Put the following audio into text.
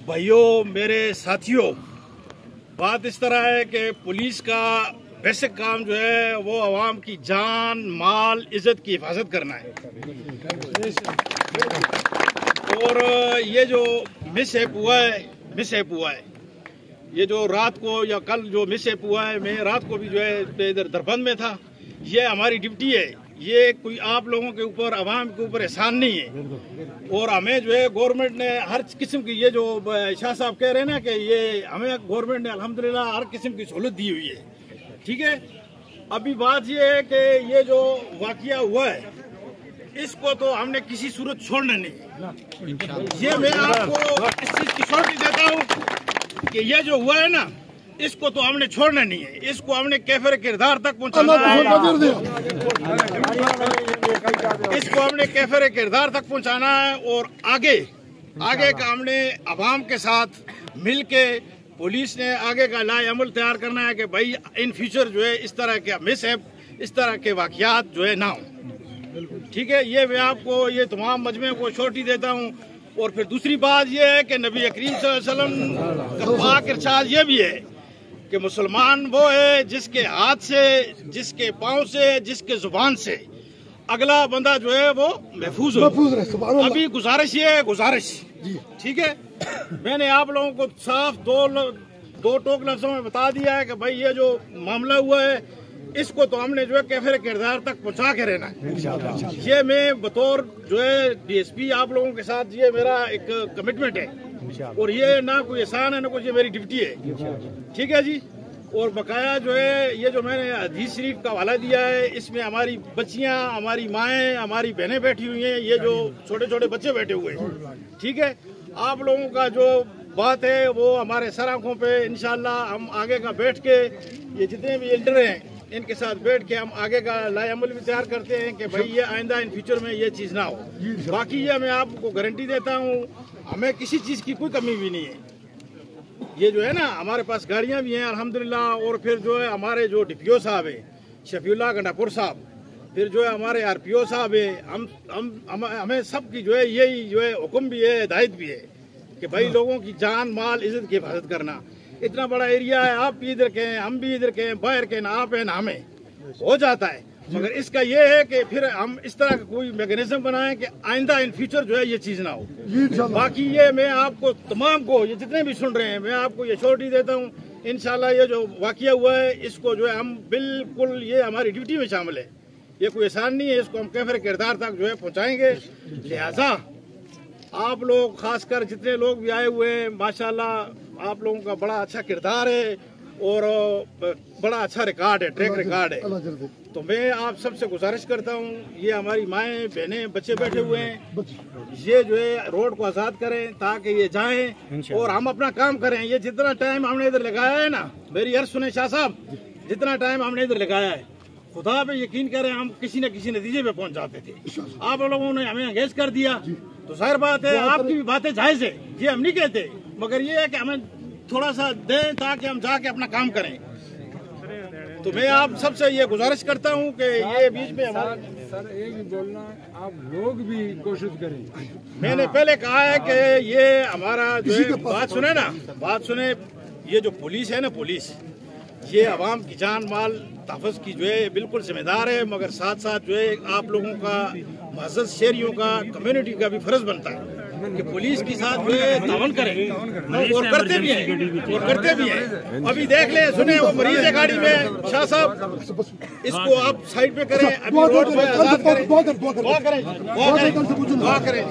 بھائیوں، میرے ساتھیوں، بات اس طرح ہے کہ پولیس کا بیسک کام جو ہے وہ عوام کی جان، مال، عزت کی حفاظت کرنا ہے۔ اور یہ جو مس ہیپ ہوا ہے یہ جو رات کو یا کل جو مس ہیپ ہوا ہے، میں رات کو بھی جو ہے ادھر دربند میں تھا۔ یہ ہماری ڈیوٹی ہے، یہ کوئی آپ لوگوں کے اوپر، عوام کے اوپر احسان نہیں ہے۔ اور ہمیں جو ہے گورنمنٹ نے ہر قسم کی، یہ جو شاہ صاحب کہہ رہے ہیں نا کہ یہ ہمیں گورنمنٹ نے الحمدللہ ہر قسم کی سہولت دی ہوئی ہے، ٹھیک ہے۔ ابھی بات یہ ہے کہ یہ جو واقعہ ہوا ہے اس کو تو ہم نے کسی صورت چھوڑنا نہیں۔ یہ میں آپ کو اس چیز کی شورٹی دیتا ہوں کہ یہ جو ہوا ہے نا اس کو تو ہم نے چھوڑنا نہیں ہے، اس کو ہم نے کیفر کردار تک پہنچانا ہے، اس کو ہم نے کیفر کردار تک پہنچانا ہے۔ اور آگے کا ہم نے عوام کے ساتھ مل کے، پولیس نے آگے کا لائحہ عمل تیار کرنا ہے کہ بھائی ان فیوچر جو ہے اس طرح کے مس ہیپ، اس طرح کے واقعات جو ہے نہ ہوں، ٹھیک ہے۔ یہ میں آپ کو یہ تمام مجمع کو چھوٹی دیتا ہوں۔ اور پھر دوسری بات یہ ہے کہ نبی کریم صلی اللہ علیہ وسلم کا پاک ارشاد یہ بھی ہے کہ مسلمان وہ ہے جس کے ہاتھ سے، جس کے پاؤں سے، جس کے زبان سے اگلا بندہ جو ہے وہ محفوظ ہو۔ ابھی گزارش ٹھیک ہے، میں نے آپ لوگوں کو صاف دو ٹوک لفظوں میں بتا دیا ہے کہ بھائی یہ جو معاملہ ہوا ہے اس کو تو ہم نے جو ہے کیفر کردار تک پہنچا کے رہنا ہے۔ یہ میں بطور جو ہے ڈی ایس پی آپ لوگوں کے ساتھ یہ میرا ایک کمٹمنٹ ہے، اور یہ نہ کوئی احسان ہے نہ کوئی، یہ میری ڈیوٹی ہے، ٹھیک ہے جی۔ اور بقایا جو ہے یہ جو میں نے حدیث شریف کا حوالہ دیا ہے، اس میں ہماری بچیاں، ہماری مائیں، ہماری بہنیں بیٹھی ہوئی ہیں، یہ جو چھوٹے چھوٹے بچے بیٹھے ہوئے ہیں، ٹھیک ہے۔ آپ لوگوں کا جو بات ہے وہ ہمارے سر آنکھوں پہ، انشاءاللہ ہم آگے کا بیٹھ کے، یہ جتنے بھی ایلڈر ہیں ان کے ساتھ بیٹھ کے ہم آگے کا لائحہ عمل بھی تیار کرتے ہیں کہ بھائی یہ آئندہ ان فیوچر میں یہ چیز نہ ہو۔ باقی یہ میں آپ کو گارنٹی دیتا ہوں، ہمیں کسی چیز کی کوئی کمی بھی نہیں ہے۔ یہ جو ہے نا ہمارے پاس گاڑیاں بھی ہیں الحمدللہ، اور پھر جو ہے ہمارے جو ڈی پی او صاحب ہیں شفیع اللہ گنڈا پور صاحب، پھر جو ہے ہمارے آر پی او صاحب ہیں، ہمیں سب کی جو ہے یہی جو ہے حکم بھی ہے، ہدایت بھی ہے کہ بھائی لوگوں کی جان، مال، عزت کی حفاظت کرنا۔ اتنا بڑا ایریا ہے، آپ بھی ادھر کے ہیں، ہم بھی ادھر کے ہیں، باہر کے ہیں، آپ ہیں نہ ہمیں ہو جاتا ہے، مگر اس کا یہ ہے کہ پھر ہم اس طرح کا کوئی میکینزم بنائیں کہ آئندہ ان فیوچر جو ہے یہ چیز نہ ہو۔ باقی یہ میں آپ کو تمام کو، یہ جتنے بھی سن رہے ہیں، میں آپ کو یہ شورٹی دیتا ہوں، انشاءاللہ یہ جو واقعہ ہوا ہے اس کو جو ہے ہم بالکل، یہ ہماری ڈیوٹی میں شامل ہے، یہ کوئی احسان نہیں ہے، اس کو ہم کیفر کردار تک جو ہے پہنچائیں گے۔ لہذا آپ لوگ، خاص کر جتنے لوگ بھی آئے ہوئے ہیں، ماشاءاللہ آپ لوگوں کا بڑا اچھا کردار ہے اور بڑا اچھا ریکارڈ ہے، ٹریک ریکارڈ ہے۔ تو میں آپ سب سے گزارش کرتا ہوں، یہ ہماری مائیں، بہنیں، بچے بیٹھے ہوئے ہیں، یہ جو ہے روڈ کو آزاد کریں تاکہ یہ جائیں اور ہم اپنا کام کریں۔ یہ جتنا ٹائم ہم نے ادھر لگایا ہے نا، میری عرض سنیں شاہ صاحب، جتنا ٹائم ہم نے ادھر لگایا ہے، خدا پہ یقین کریں ہم کسی نہ کسی نتیجے پہ پہنچ جاتے تھے۔ آپ لوگوں نے ہمیں انگیج کر دیا تو ظاہر بات ہے آپ کی بھی باتیں جائز ہے، یہ ہم نہیں کہتے، مگر یہ ہے کہ ہمیں تھوڑا سا دیں تاکہ ہم جا کے اپنا کام کریں۔ تو میں آپ سب سے یہ گزارش کرتا ہوں کہ یہ بیچ میں سر ایک ہی بولنا، آپ لوگ بھی کوشش کریں۔ میں نے پہلے کہا ہے کہ یہ ہمارا جو ہے، بات سنیں نا، بات سنیں، یہ جو پولیس ہے نا، پولیس یہ عوام کی جان، مال، تحفظ کی جو ہے بالکل ذمہ دار ہے، مگر ساتھ ساتھ جو ہے آپ لوگوں کا، معزز شہریوں کا، کمیونٹی کا بھی فرض بنتا ہے کہ پولیس کے ساتھ جو ہے تعاون کریں، اور کرتے بھی ہیں، ابھی دیکھ لیں، سنیں، وہ مریض ہے گاڑی میں، شاہ صاحب اس کو آپ سائڈ پہ کریں، ابھی روڈ پہ آزاد کریں، دعا کریں۔